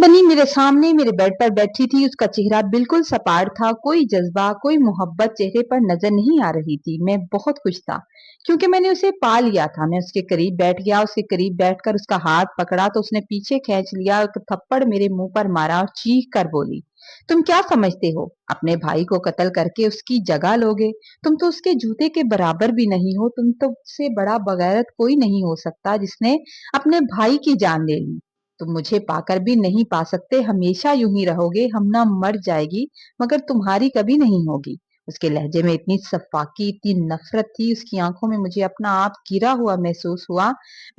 बनी मेरे सामने मेरे बेड पर बैठी थी। उसका चेहरा बिल्कुल सपाट था, कोई जज्बा कोई मोहब्बत चेहरे पर नजर नहीं आ रही थी। मैं बहुत खुश था क्योंकि मैंने उसे पा लिया था। मैं उसके करीब बैठ गया, उसके करीब बैठकर उसका हाथ पकड़ा तो उसने पीछे खींच लिया, एक थप्पड़ मेरे मुंह पर मारा और चीख कर बोली, तुम क्या समझते हो अपने भाई को कत्ल करके उसकी जगह लोगे? तुम तो उसके जूते के बराबर भी नहीं हो। तुम तो उससे बड़ा बगैरत कोई नहीं हो सकता जिसने अपने भाई की जान ले ली। तुम मुझे पाकर भी नहीं पा सकते, हमेशा यूं ही रहोगे। हम ना मर जाएगी मगर तुम्हारी कभी नहीं होगी। उसके लहजे में इतनी सफाकी, इतनी नफरत थी, उसकी आंखों में मुझे अपना आप गिरा हुआ महसूस हुआ।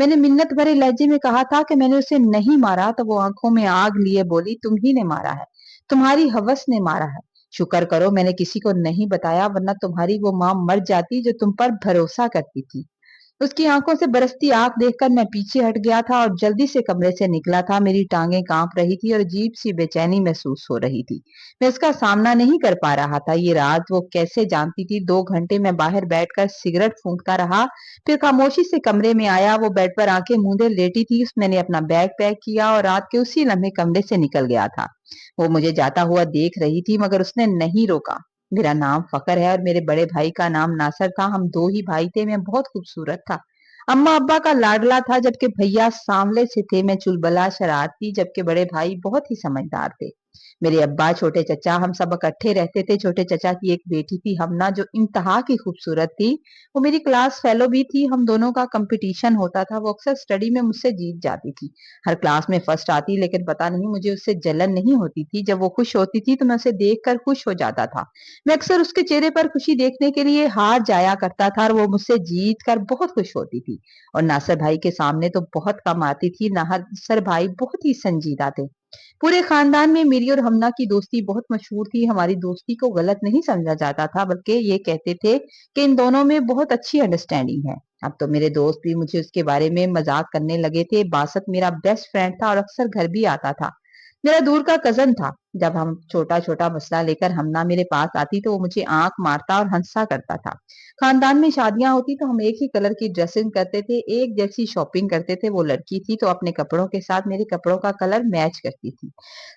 मैंने मिन्नत भरे लहजे में कहा था कि मैंने उसे नहीं मारा, तो वो आंखों में आग लिए बोली, तुम ही ने मारा है, तुम्हारी हवस ने मारा है। शुक्र करो मैंने किसी को नहीं बताया, वरना तुम्हारी वो मां मर जाती जो तुम पर भरोसा करती थी। उसकी आंखों से बरसती आग देखकर मैं पीछे हट गया था और जल्दी से कमरे से निकला था। मेरी टांगें कांप रही थी और अजीब सी बेचैनी महसूस हो रही थी। मैं इसका सामना नहीं कर पा रहा था। ये रात वो कैसे जानती थी? 2 घंटे मैं बाहर बैठकर सिगरेट फूंकता रहा, फिर खामोशी से कमरे में आया। वो बेड पर आंखें मूंदे लेटी थी। मैंने अपना बैग पैक किया और रात के उसी लम्हे कमरे से निकल गया था। वो मुझे जाता हुआ देख रही थी मगर उसने नहीं रोका। मेरा नाम फकर है और मेरे बड़े भाई का नाम नासर था। हम दो ही भाई थे। मैं बहुत खूबसूरत था, अम्मा अब्बा का लाडला था, जबकि भैया सांवले से थे। मैं चुलबुला शरारती, जबकि बड़े भाई बहुत ही समझदार थे। मेरे अब्बा, छोटे चचा, हम सब इकट्ठे रहते थे। छोटे चचा की एक बेटी थी हमना, जो इंतहा की खूबसूरत थी। वो मेरी क्लास फेलो भी थी। हम दोनों का कंपटीशन होता था। वो अक्सर स्टडी में मुझसे जीत जाती थी, हर क्लास में फर्स्ट आती, लेकिन पता नहीं मुझे उससे जलन नहीं होती थी। जब वो खुश होती थी तो मैं उसे देखकर खुश हो जाता था। मैं अक्सर उसके चेहरे पर खुशी देखने के लिए हार जाया करता था और वो मुझसे जीत कर बहुत खुश होती थी। और नासर भाई के सामने तो बहुत कम आती थी। नासर भाई बहुत ही संजीदा थे। पूरे खानदान में मेरी और हमना की दोस्ती बहुत मशहूर थी। हमारी दोस्ती को गलत नहीं समझा जाता था, बल्कि ये कहते थे कि इन दोनों में बहुत अच्छी अंडरस्टैंडिंग है। अब तो मेरे दोस्त भी मुझे उसके बारे में मजाक करने लगे थे। बासत मेरा बेस्ट फ्रेंड था और अक्सर घर भी आता था। मेरा दूर का कजन था। जब हम छोटा छोटा मसला लेकर हमना मेरे पास आती तो वो मुझे आंख मारता और हंसा करता था। खानदान में शादियां होती तो हम एक ही कलर की ड्रेसिंग करते थे, एक जैसी शॉपिंग करते थे। वो लड़की थी तो अपने कपड़ों के साथ मेरे कपड़ों का कलर मैच करती थी।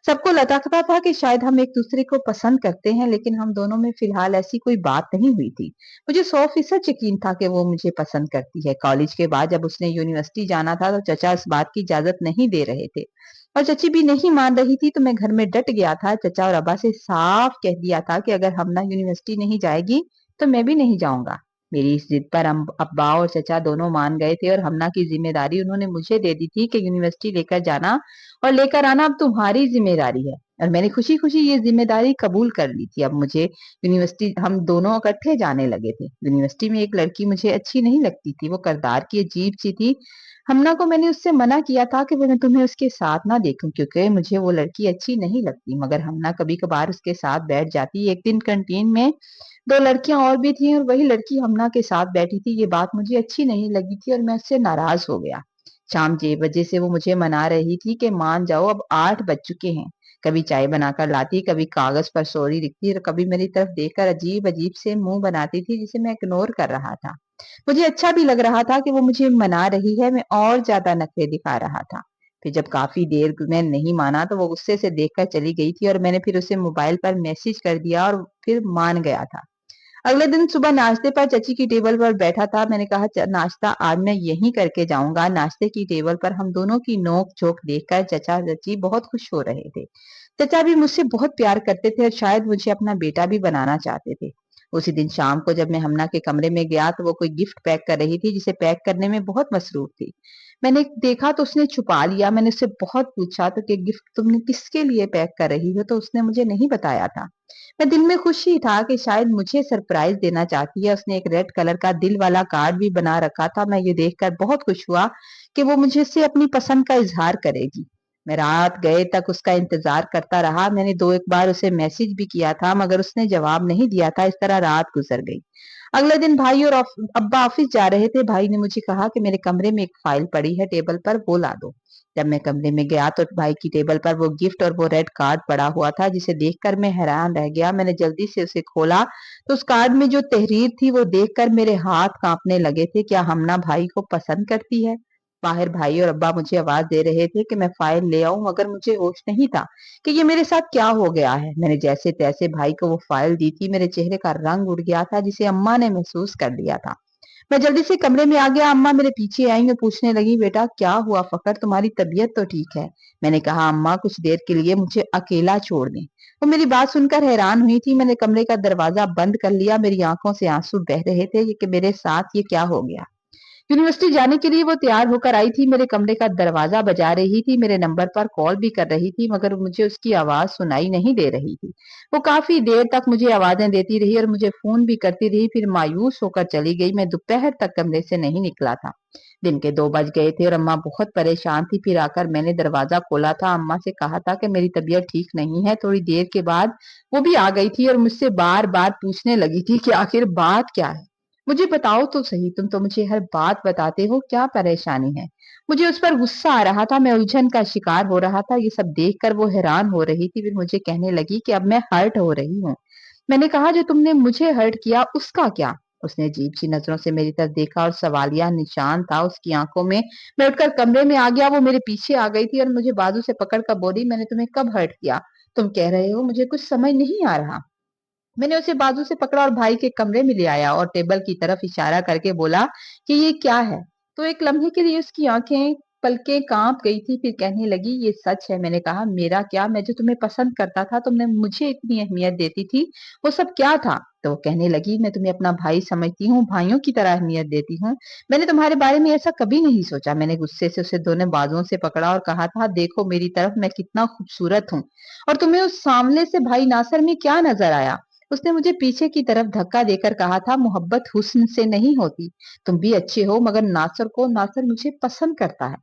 सबको लगता था कि शायद हम एक दूसरे को पसंद करते हैं, लेकिन हम दोनों में फिलहाल ऐसी कोई बात नहीं हुई थी। मुझे 100% यकीन था कि वो मुझे पसंद करती है। कॉलेज के बाद जब उसने यूनिवर्सिटी जाना था तो चचा इस बात की इजाजत नहीं दे रहे थे और चची भी नहीं मान रही थी, तो मैं घर में डट गया था। चचा और अब्बा से साफ कह दिया था कि अगर हमना यूनिवर्सिटी नहीं जाएगी तो मैं भी नहीं जाऊंगा। मेरी इस जिद पर अब्बा और चचा दोनों मान गए थे और हमना की जिम्मेदारी उन्होंने मुझे दे दी थी कि यूनिवर्सिटी लेकर जाना और लेकर आना अब तुम्हारी जिम्मेदारी है। और मैंने खुशी खुशी ये जिम्मेदारी कबूल कर ली थी। अब मुझे यूनिवर्सिटी, हम दोनों इकट्ठे जाने लगे थे। यूनिवर्सिटी में एक लड़की मुझे अच्छी नहीं लगती थी। वो किरदार की अजीब सी थी। हमना को मैंने उससे मना किया था कि मैं तुम्हें उसके साथ ना देखूं, क्योंकि मुझे वो लड़की अच्छी नहीं लगती। मगर हमना कभी कभार उसके साथ बैठ जाती। एक दिन कैंटीन में 2 लड़कियां और भी थी और वही लड़की हमना के साथ बैठी थी। ये बात मुझे अच्छी नहीं लगी थी और मैं उससे नाराज हो गया। शाम 6 बजे से वो मुझे मना रही थी कि मान जाओ, अब 8 बज चुके हैं। कभी चाय बनाकर लाती, कभी कागज पर सॉरी लिखती और कभी मेरी तरफ देखकर अजीब अजीब से मुंह बनाती थी, जिसे मैं इग्नोर कर रहा था। मुझे अच्छा भी लग रहा था कि वो मुझे मना रही है। मैं और ज्यादा नखरे दिखा रहा था। फिर जब काफी देर मैं नहीं माना तो वो गुस्से से देखकर चली गई थी और मैंने फिर उसे मोबाइल पर मैसेज कर दिया और फिर मान गया था। अगले दिन सुबह नाश्ते पर चची की टेबल पर बैठा था। मैंने कहा, नाश्ता आज मैं यहीं करके जाऊंगा।" नाश्ते की टेबल पर हम दोनों की नोक झोंक देखकर चचा चची बहुत खुश हो रहे थे। चचा भी मुझसे बहुत प्यार करते थे और शायद मुझे अपना बेटा भी बनाना चाहते थे। उसी दिन शाम को जब मैं हमना के कमरे में गया तो वो कोई गिफ्ट पैक कर रही थी, जिसे पैक करने में बहुत मसरूफ थी। मैंने देखा तो उसने छुपा लिया। मैंने उससे बहुत पूछा तो कि गिफ्ट तुमने किसके लिए पैक कर रही हो, तो उसने मुझे नहीं बताया था। मैं दिल में खुश ही था कि शायद मुझे सरप्राइज देना चाहती है। उसने एक रेड कलर का दिल वाला कार्ड भी बना रखा था। मैं ये देखकर बहुत खुश हुआ कि वो मुझे से अपनी पसंद का इजहार करेगी। मैं रात गए तक उसका इंतजार करता रहा। मैंने 2 एक बार उसे मैसेज भी किया था मगर उसने जवाब नहीं दिया था। इस तरह रात गुजर गई। अगले दिन भाई और अब्बा ऑफिस जा रहे थे। भाई ने मुझे कहा कि मेरे कमरे में एक फाइल पड़ी है टेबल पर, वो ला दो। जब मैं कमरे में गया तो भाई की टेबल पर वो गिफ्ट और वो रेड कार्ड पड़ा हुआ था, जिसे देखकर मैं हैरान रह गया। मैंने जल्दी से उसे खोला तो उस कार्ड में जो तहरीर थी वो देखकर मेरे हाथ कांपने लगे थे। क्या हमना भाई को पसंद करती है? बाहर भाई और अब्बा मुझे आवाज दे रहे थे कि मैं फाइल ले आऊं, मगर मुझे होश नहीं था कि ये मेरे साथ क्या हो गया है। मैंने जैसे तैसे भाई को वो फाइल दी थी। मेरे चेहरे का रंग उड़ गया था, जिसे अम्मा ने महसूस कर लिया था। मैं जल्दी से कमरे में आ गया। अम्मा मेरे पीछे आई और पूछने लगी, बेटा क्या हुआ फकर, तुम्हारी तबीयत तो ठीक है? मैंने कहा, अम्मा कुछ देर के लिए मुझे अकेला छोड़ दें। वो मेरी बात सुनकर हैरान हुई थी। मैंने कमरे का दरवाजा बंद कर लिया। मेरी आंखों से आंसू बह रहे थे कि मेरे साथ ये क्या हो गया। यूनिवर्सिटी जाने के लिए वो तैयार होकर आई थी। मेरे कमरे का दरवाजा बजा रही थी, मेरे नंबर पर कॉल भी कर रही थी, मगर मुझे उसकी आवाज सुनाई नहीं दे रही थी। वो काफी देर तक मुझे आवाजें देती रही और मुझे फोन भी करती रही, फिर मायूस होकर चली गई। मैं दोपहर तक कमरे से नहीं निकला था। दिन के 2 बज गए थे और अम्मा बहुत परेशान थी। फिर आकर मैंने दरवाजा खोला था, अम्मा से कहा था कि मेरी तबीयत ठीक नहीं है। थोड़ी देर के बाद वो भी आ गई थी और मुझसे बार बार पूछने लगी थी कि आखिर बात क्या है। मुझे बताओ तो सही, तुम तो मुझे हर बात बताते हो, क्या परेशानी है? मुझे उस पर गुस्सा आ रहा था, मैं उलझन का शिकार हो रहा था। ये सब देखकर वो हैरान हो रही थी। फिर मुझे कहने लगी कि अब मैं हर्ट हो रही हूँ। मैंने कहा, जो तुमने मुझे हर्ट किया उसका क्या? उसने अजीब सी नजरों से मेरी तरफ देखा और सवालिया निशान था उसकी आंखों में। मैं उठकर कमरे में आ गया। वो मेरे पीछे आ गई थी और मुझे बाजू से पकड़कर बोली, मैंने तुम्हें कब हर्ट किया? तुम कह रहे हो, मुझे कुछ समझ नहीं आ रहा। मैंने उसे बाजू से पकड़ा और भाई के कमरे में ले आया और टेबल की तरफ इशारा करके बोला कि ये क्या है। तो एक लम्हे के लिए उसकी आंखें पलकें कांप गई थी। फिर कहने लगी, ये सच है। मैंने कहा, मेरा क्या? मैं जो तुम्हें पसंद करता था, तुमने मुझे इतनी अहमियत देती थी, वो सब क्या था? तो वो कहने लगी, मैं तुम्हें अपना भाई समझती हूँ, भाइयों की तरह अहमियत देती हूँ। मैंने तुम्हारे बारे में ऐसा कभी नहीं सोचा। मैंने गुस्से से उसे दोनों बाजुओं से पकड़ा और कहा था, देखो मेरी तरफ, मैं कितना खूबसूरत हूँ, और तुम्हें उस सामने से भाई नासर में क्या नजर आया? उसने मुझे पीछे की तरफ धक्का देकर कहा था, मोहब्बत हुस्न से नहीं होती। तुम भी अच्छे हो, मगर नासर मुझे पसंद करता है।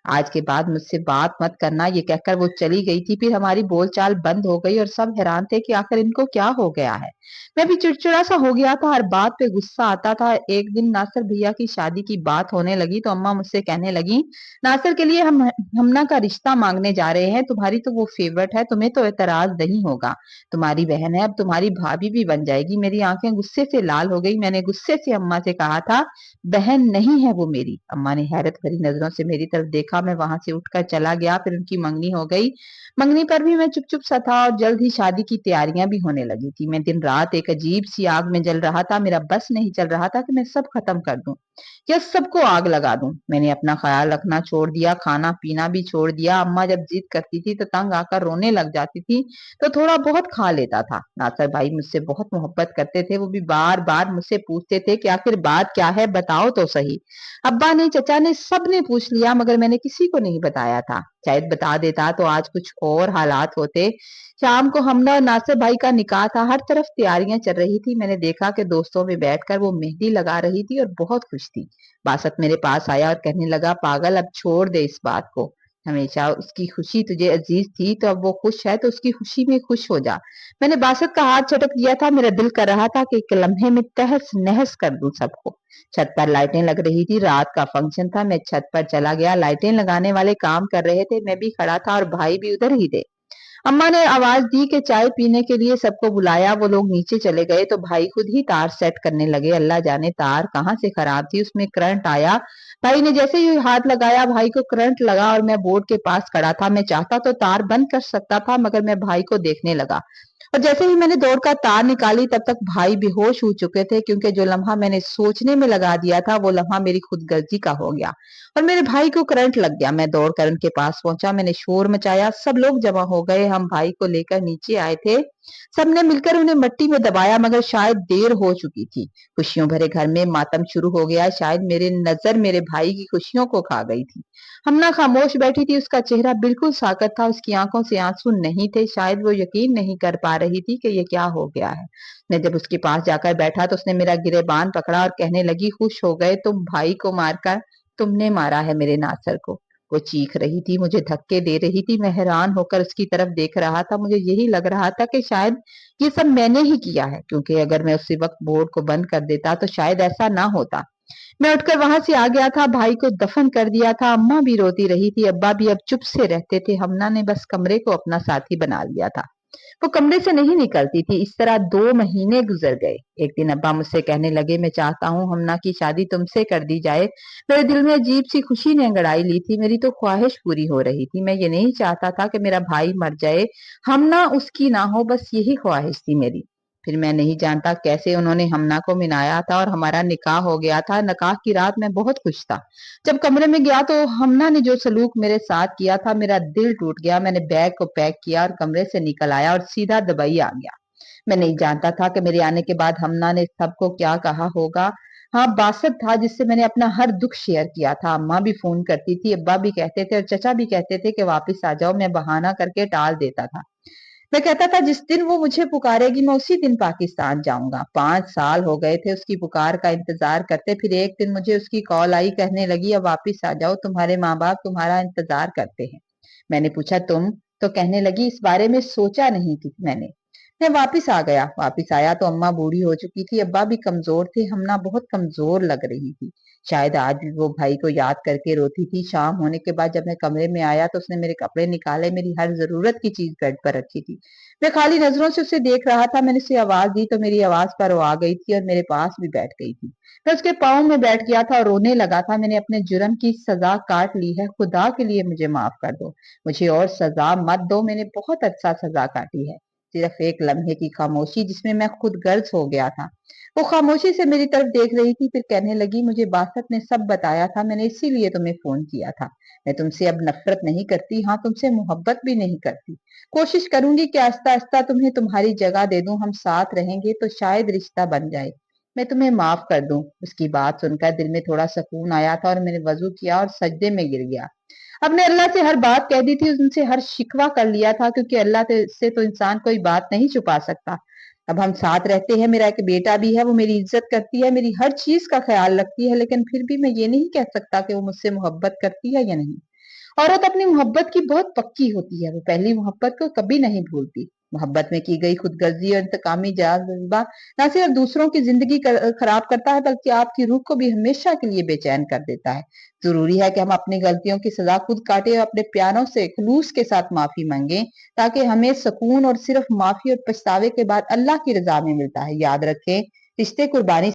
आज के बाद मुझसे बात मत करना, ये कहकर वो चली गई थी। फिर हमारी बोलचाल बंद हो गई और सब हैरान थे कि आखिर इनको क्या हो गया है। मैं भी चिड़चिड़ा सा हो गया था, हर बात पे गुस्सा आता था। एक दिन नासर भैया की शादी की बात होने लगी तो अम्मा मुझसे कहने लगी, नासर के लिए हम हमना का रिश्ता मांगने जा रहे हैं। तुम्हारी तो वो फेवरेट है, तुम्हें तो एतराज नहीं होगा। तुम्हारी बहन है, अब तुम्हारी भाभी भी बन जाएगी। मेरी आंखें गुस्से से लाल हो गई। मैंने गुस्से से अम्मा से कहा था, बहन नहीं है वो मेरी। अम्मा ने हैरत भरी नजरों से मेरी तरफ देखा। मैं वहां से उठकर चला गया। फिर उनकी मंगनी हो गई। मंगनी पर भी मैं चुप चुप सा था और जल्द ही शादी की तैयारियां भी होने लगी थी। मैं दिन रात एक अजीब सी आग में जल रहा था। मेरा बस नहीं चल रहा था कि मैं सब खत्म कर दूं या सबको आग लगा दूं। मैंने अपना ख्याल रखना छोड़ दिया, खाना पीना भी छोड़ दिया। अम्मा जब जिद करती थी तो तंग आकर रोने लग जाती थी, तो थोड़ा बहुत खा लेता था। नासर भाई मुझसे बहुत मोहब्बत करते थे। वो भी बार बार मुझसे पूछते थे कि आखिर बात क्या है, बताओ तो सही। अब्बा ने, चचा ने, सब ने पूछ लिया, मगर मैंने किसी को नहीं बताया था। शायद बता देता तो आज कुछ और हालात होते। शाम को हमने और नासिर भाई का निकाह था। हर तरफ तैयारियां चल रही थी। मैंने देखा कि दोस्तों में बैठकर वो मेहंदी लगा रही थी और बहुत खुश थी। बासत मेरे पास आया और कहने लगा, पागल अब छोड़ दे इस बात को। हमेशा उसकी खुशी तुझे अजीज थी, तो अब वो खुश है तो उसकी खुशी में खुश हो जा। मैंने बासत का हाथ झटक दिया था। मेरा दिल कर रहा था कि एक लम्हे में तहस नहस कर दूं सबको। छत पर लाइटें लग रही थी। रात का फंक्शन था। मैं छत पर चला गया। लाइटें लगाने वाले काम कर रहे थे, मैं भी खड़ा था और भाई भी उधर ही थे। अम्मा ने आवाज दी कि चाय पीने के लिए सबको बुलाया। वो लोग नीचे चले गए तो भाई खुद ही तार सेट करने लगे। अल्लाह जाने तार कहाँ से खराब थी, उसमें करंट आया। भाई ने जैसे ही हाथ लगाया, भाई को करंट लगा और मैं बोर्ड के पास खड़ा था। मैं चाहता तो तार बंद कर सकता था, मगर मैं भाई को देखने लगा और जैसे ही मैंने दौड़ का तार निकाली, तब तक भाई बेहोश हो चुके थे, क्योंकि जो लम्हा मैंने सोचने में लगा दिया था, वो लम्हा मेरी खुदगर्जी का हो गया और मेरे भाई को करंट लग गया। मैं दौड़कर उनके पास पहुंचा। मैंने शोर मचाया। सब लोग जमा हो गए। हम भाई को लेकर नीचे आए थे। सबने मिलकर उन्हें मिट्टी में दबाया, मगर शायद देर हो चुकी थी। खुशियों भरे घर में मातम शुरू हो गया। शायद मेरे नजर मेरे भाई की खुशियों को खा गई थी। हमना खामोश बैठी थी। उसका चेहरा बिल्कुल साकत था। उसकी आंखों से आंसू नहीं थे। शायद वो यकीन नहीं कर पा रही थी कि ये क्या हो गया है। मैं जब उसके पास जाकर बैठा तो उसने मेरा गिरेबान पकड़ा और कहने लगी, खुश हो गए तुम भाई को मारकर? तुमने मारा है मेरे नासर को। वो चीख रही थी, मुझे धक्के दे रही थी। मैं हैरान होकर उसकी तरफ देख रहा था। मुझे यही लग रहा था कि शायद ये सब मैंने ही किया है, क्योंकि अगर मैं उसी वक्त बोर्ड को बंद कर देता तो शायद ऐसा ना होता। मैं उठकर वहां से आ गया था। भाई को दफन कर दिया था। अम्मा भी रोती रही थी, अब्बा भी अब चुप से रहते थे। हमना ने बस कमरे को अपना साथी बना लिया था। वो कमरे से नहीं निकलती थी। इस तरह 2 महीने गुज़र गए। एक दिन अब्बा मुझसे कहने लगे, "मैं चाहता हूँ हमना की शादी तुमसे कर दी जाए।" मेरे दिल में अजीब-सी खुशी ने अंगड़ाई ली थी। मेरी तो ख्वाहिश पूरी हो रही थी। मैं ये नहीं चाहता था कि मेरा भाई मर जाए, हमना उसकी ना हो, बस यही ख्वाहिश थी मेरी। फिर मैं नहीं जानता कैसे उन्होंने हमना को मनाया था और हमारा निकाह हो गया था। निकाह की रात मैं बहुत खुश था। जब कमरे में गया तो हमना ने जो सलूक मेरे साथ किया था, मेरा दिल टूट गया। मैंने बैग को पैक किया और कमरे से निकल आया और सीधा दुबई आ गया। मैं नहीं जानता था कि मेरे आने के बाद हमना ने सबको क्या कहा होगा। हाँ, बासत था जिससे मैंने अपना हर दुख शेयर किया था। अम्मा भी फोन करती थी, अब्बा भी कहते थे और चचा भी कहते थे कि वापस आ जाओ। मैं बहाना करके टाल देता था। मैं कहता था जिस दिन वो मुझे पुकारेगी मैं उसी दिन पाकिस्तान जाऊंगा। 5 साल हो गए थे उसकी पुकार का इंतजार करते। फिर एक दिन मुझे उसकी कॉल आई, कहने लगी अब वापिस आ जाओ, तुम्हारे माँ बाप तुम्हारा इंतजार करते हैं। मैंने पूछा तुम? तो कहने लगी इस बारे में सोचा नहीं थी मैंने। मैं वापिस आ गया। वापिस आया तो अम्मा बूढ़ी हो चुकी थी, अब्बा भी कमजोर थे, हमना बहुत कमजोर लग रही थी। शायद आज भी वो भाई को याद करके रोती थी। शाम होने के बाद जब मैं कमरे में आया तो उसने मेरे कपड़े निकाले, मेरी हर जरूरत की चीज बेड पर रखी थी। मैं खाली नजरों से उसे देख रहा था। मैंने उसे आवाज दी तो मेरी आवाज पर वो आ गई थी और मेरे पास भी बैठ गई थी। मैं उसके पाँव में बैठ गया था और रोने लगा था। मैंने अपने जुर्म की सजा काट ली है, खुदा के लिए मुझे माफ कर दो, मुझे और सजा मत दो। मैंने बहुत अच्छा सजा काटी है। सिर्फ एक लम्हे की खामोशी जिसमें मैं खुद गर्ज हो गया था। वो खामोशी से मेरी तरफ देख रही थी, फिर कहने लगी मुझे बासत ने सब बताया था, मैंने इसीलिए तुम्हें फोन किया था। मैं तुमसे अब नफरत नहीं करती, हाँ तुमसे मोहब्बत भी नहीं करती। कोशिश करूंगी कि आहिस्ता आहिस्ता तुम्हें तुम्हारी जगह दे दूं, हम साथ रहेंगे तो शायद रिश्ता बन जाए, मैं तुम्हें माफ कर दूं। उसकी बात सुनकर दिल में थोड़ा सुकून आया था और मैंने वजू किया और सजदे में गिर गया। अब ने अल्लाह से हर बात कह दी थी, उनसे हर शिकवा कर लिया था, क्योंकि अल्लाह से तो इंसान कोई बात नहीं छुपा सकता। अब हम साथ रहते हैं, मेरा एक बेटा भी है, वो मेरी इज्जत करती है, मेरी हर चीज का ख्याल रखती है, लेकिन फिर भी मैं ये नहीं कह सकता कि वो मुझसे मोहब्बत करती है या नहीं। औरत अपनी मोहब्बत की बहुत पक्की होती है, वो पहली मोहब्बत को कभी नहीं भूलती। मोहब्बत में की गई खुदगर्जी और इंतकामी जज्बा न सिर्फ दूसरों की जिंदगी खराब करता है, बल्कि आपकी रूह को भी हमेशा के लिए बेचैन कर देता है। जरूरी है कि हम अपनी गलतियों की सजा खुद काटे और अपने प्यारों से खलूस के साथ माफी मांगे, ताकि हमें सुकून और सिर्फ माफी और पछतावे के बाद अल्लाह की रजा में मिलता है। याद रखें, रिश्ते कुर्बानी